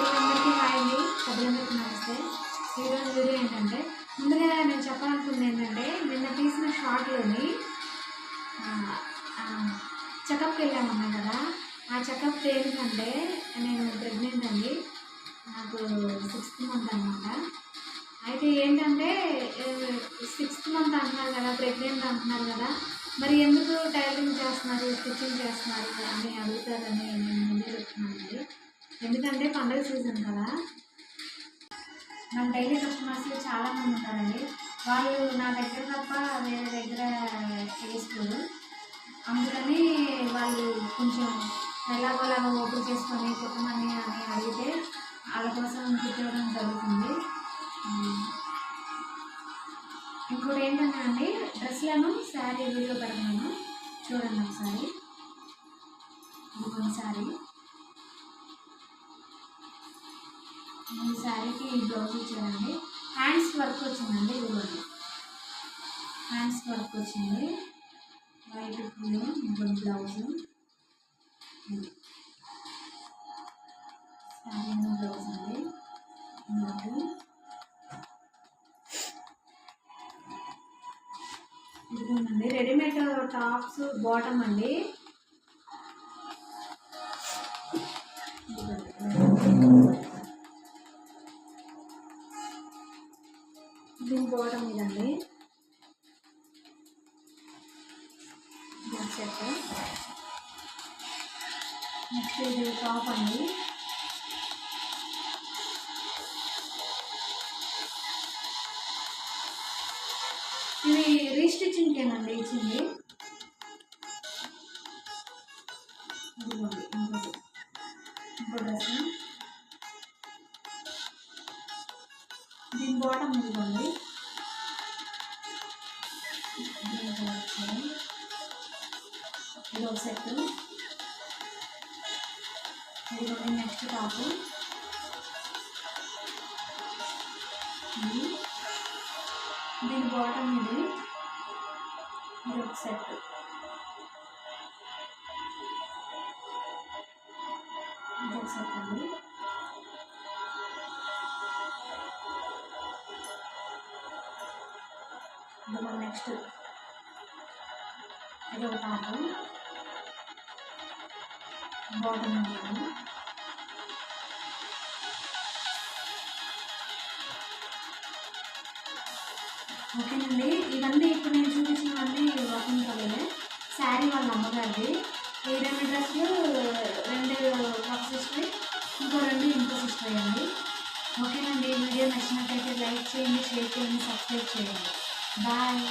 అందరికీ హాయ్ అండి. సభ్యులందరికీ నమస్తే. ఈరోజు వీడియో ఏంటంటే, ముందుగా నేను చెప్పాలనుకుంది ఏంటంటే, నిన్న తీసిన షార్ట్లోని చెకప్కి వెళ్ళామన్నాను కదా. ఆ చెకప్ ఏంటంటే, నేను ప్రెగ్నెంట్ అండి. నాకు 6th మంత్ అనమాట. అయితే ఏంటంటే 6th మంత్ అంటున్నారు కదా, ప్రెగ్నెంట్ అంటున్నారు కదా, మరి ఎందుకు టైలరింగ్ చేస్తున్నారు, స్టిచ్చింగ్ చేస్తున్నారు అని అడుగుతారని నేను ముందే చెప్తున్నానండి. ఎందుకంటే పండుగ సీజన్ కదా, మన డైలీ కస్టమర్స్ చాలామంది ఉంటారండి. వాళ్ళు నా దగ్గర తప్ప వేరే దగ్గర వేసుకోరు. అందుకని వాళ్ళు కొంచెం ఎలాగోలాగా ఓపెన్ చేసుకొని కుట్టమని అని అడిగితే వాళ్ళ కోసం కుట్టడం జరుగుతుంది. ఇంకోటి ఏంటంటే అండి, డ్రెస్లను శారీ వీడియో పెడతాను చూడండి ఒకసారి. ఇంకొక శారీ, ఈ శారీకి బ్లౌజ్ ఇచ్చారండి. హ్యాండ్స్ వర్క్ వచ్చిందండి. ఇదిగోండి హ్యాండ్స్ వర్క్ వచ్చింది. వైట్ ఫుల్ ఇంకొక బ్లౌజ్, శారీ బ్లౌజ్ అండి. ఇంకోటి ఇదిగోండి రెడీమేడ్ టాప్స్ బాటమ్ అండి. దీని బాటమ్ ఇదండి. సెట్. నెక్స్ట్ ఇది టాప్ అండి. ఇది రీస్టిచ్చింగ్కేనండి ఇచ్చింది. ఇదిగోండి ఇంకో డ్రెస్. దీని బాటమ్ ఇదిగోండి. ఇది ఒక సెట్. ఇదిగోండి నెక్స్ట్ టాప్. దీని బాటమ్ ఇది ఒక సెట్. ఇదొక సెట్ అండి. నెక్స్ట్ ఇది ఒక టాప్ బాటమ్ ఉంటుంది. ఓకేనండి, ఇవన్నీ ఇప్పుడు నేను చూపించినవన్నీ వర్కింగ్ కలరే. శారీ వాళ్ళ అమ్మగారిది. ఈ 2 డ్రెస్సులు 2 ఒక సిస్టర్, ఇంకో 2 ఇంకో సిస్టర్ అండి. ఓకేనండి, వీడియో నచ్చినట్టయితే లైక్ చేయండి, షేర్ చేయండి, సబ్స్క్రైబ్ చేయండి. బాయ్.